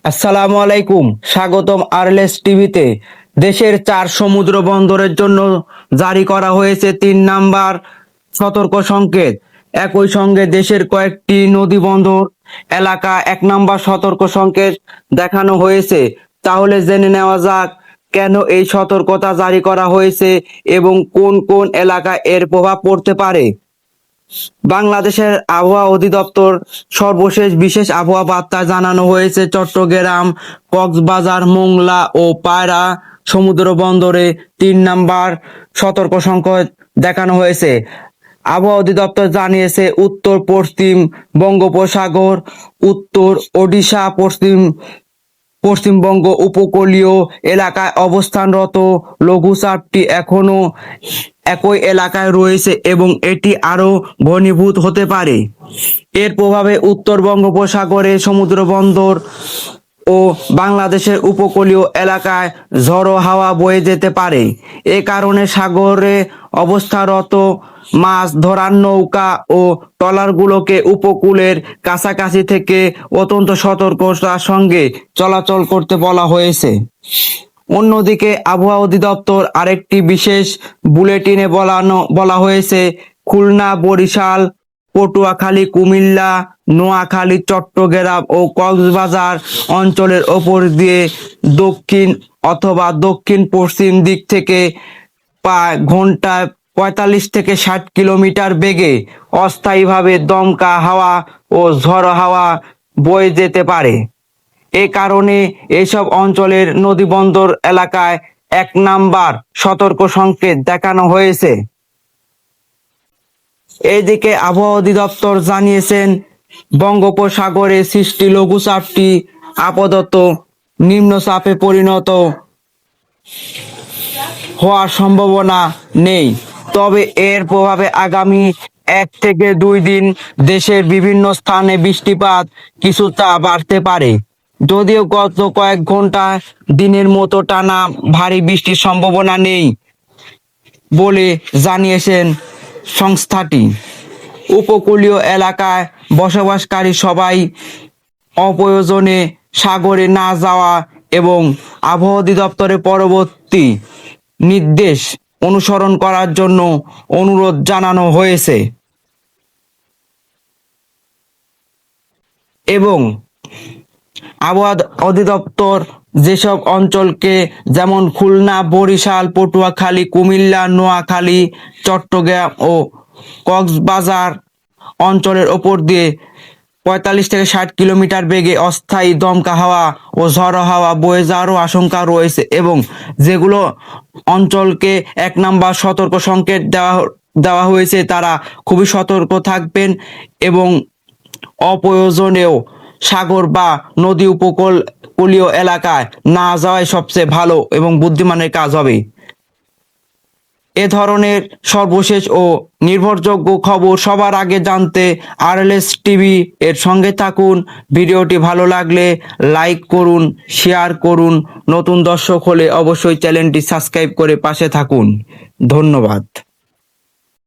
আসসালামু আলাইকুম, স্বাগতম আরএলএস টিভিতে। দেশের 4 সমুদ্র বন্দরের জন্য জারি করা হয়েছে 3 নাম্বার সতর্ক সংকেত। একই সঙ্গে দেশের কয়েকটি নদী বন্দর এলাকা 1 নাম্বার সতর্ক সংকেত দেখানো হয়েছে। তাহলে জেনে নেওয়া যাক কেন এই সতর্কতা জারি করা হয়েছে এবং কোন কোন এলাকায় এর প্রভাব পড়তে পারে। বাংলাদেশের আবহাওয়া অধিদপ্তর সর্বশেষ বিশেষ আবহাওয়া বার্তায় জানানো হয়েছে, চট্টগ্রাম, কক্সবাজার, মোংলা ও পায়রা সমুদ্র বন্দরে 3 নাম্বার সতর্ক সংকেত দেখানো হয়েছে। আবহাওয়া অধিদপ্তর জানিয়েছে, উত্তর পশ্চিম বঙ্গোপসাগর, উত্তর ওড়িশা, পশ্চিমবঙ্গ উপকূলীয় এলাকায় অবস্থানরত লঘুচাপটি এখনো একই এলাকায় রয়েছে এবং এটি আরো ঘনীভূত হতে পারে। এর প্রভাবে উত্তর বঙ্গোপসাগরে সমুদ্র বন্দর ও বাংলাদেশের উপকূলীয় এলাকায় ঝড়ো হাওয়া বয়ে যেতে পারে। এ কারণে সাগরে অবস্থানরত মাছ ধরার নৌকা ও ট্রলারগুলোকে উপকূলের কাছাকাছি থেকে অত্যন্ত সতর্কতার সঙ্গে চলাচল করতে বলা হয়েছে। অন্যদিকে আবহাওয়া অধিদপ্তর আরেকটি বিশেষ বুলেটিনে বলা হয়েছে, খুলনা, বরিশাল, পটুয়াখালী, কুমিল্লা, নোয়াখালী, চট্টগ্রাম ও কক্সবাজার অঞ্চলের ওপর দিয়ে দক্ষিণ অথবা দক্ষিণ পশ্চিম দিক থেকে প্রায় ঘন্টায় 45 থেকে 60 কিলোমিটার বেগে অস্থায়ীভাবে দমকা হাওয়া ও ঝড়ো হাওয়া বয়ে যেতে পারে। এ কারণে এসব অঞ্চলের নদীবন্দর এলাকায় 1 নাম্বার সতর্ক সংকেত দেখানো হয়েছে। এদিকে আবহাওয়া অধিদপ্তর জানিয়েছেন, বঙ্গোপসাগরে সৃষ্ট লঘুচাপটি আপাতত নিম্নচাপে পরিণত হওয়ার সম্ভাবনা নেই, তবে এর প্রভাবে আগামী 1 থেকে 2 দিন দেশের বিভিন্ন স্থানে বৃষ্টিপাত কিছুটা বাড়তে পারে। যদিও গত কয়েক ঘন্টা দিনের মতো টানা ভারী বৃষ্টির সম্ভাবনা নেই বলে জানিয়েছেন সংস্থাটি। উপকূলীয় এলাকায় বসবাসকারী সবাই অপ্রয়োজনে সাগরে না যাওয়া এবং আবহাওয়া অধিদপ্তরের পরবর্তী নির্দেশ অনুসরণ করার জন্য অনুরোধ জানানো হয়েছে। এবং আবহাওয়া অধিদপ্তর যেসব অঞ্চলকে, যেমন খুলনা, বরিশাল, পটুয়াখালী, কুমিল্লা, নোয়াখালী, চট্টগ্রাম ও কক্সবাজার অঞ্চলের ওপর দিয়ে 45 থেকে 60 কিলোমিটার বেগে অস্থায়ী দমকা হাওয়া ও ঝড়ো হাওয়া বয়ে যাওয়ারও আশঙ্কা রয়েছে এবং যেগুলো অঞ্চলকে 1 নাম্বার সতর্ক সংকেত দেওয়া হয়েছে তারা খুবই সতর্ক থাকবেন এবং অপ্রয়োজনীয় সাগর বা নদী উপকূলীয় এলাকায় না যাওয়াই সবচেয়ে ভালো এবং বুদ্ধিমানের কাজ হবে। এ ধরনের সর্বশেষ ও নির্ভরযোগ্য খবর সবার আগে জানতে আরএলএস টিভি এর সঙ্গে থাকুন। ভিডিওটি ভালো লাগলে লাইক করুন, শেয়ার করুন। নতুন দর্শক হলে অবশ্যই চ্যানেলটি সাবস্ক্রাইব করে পাশে থাকুন। ধন্যবাদ।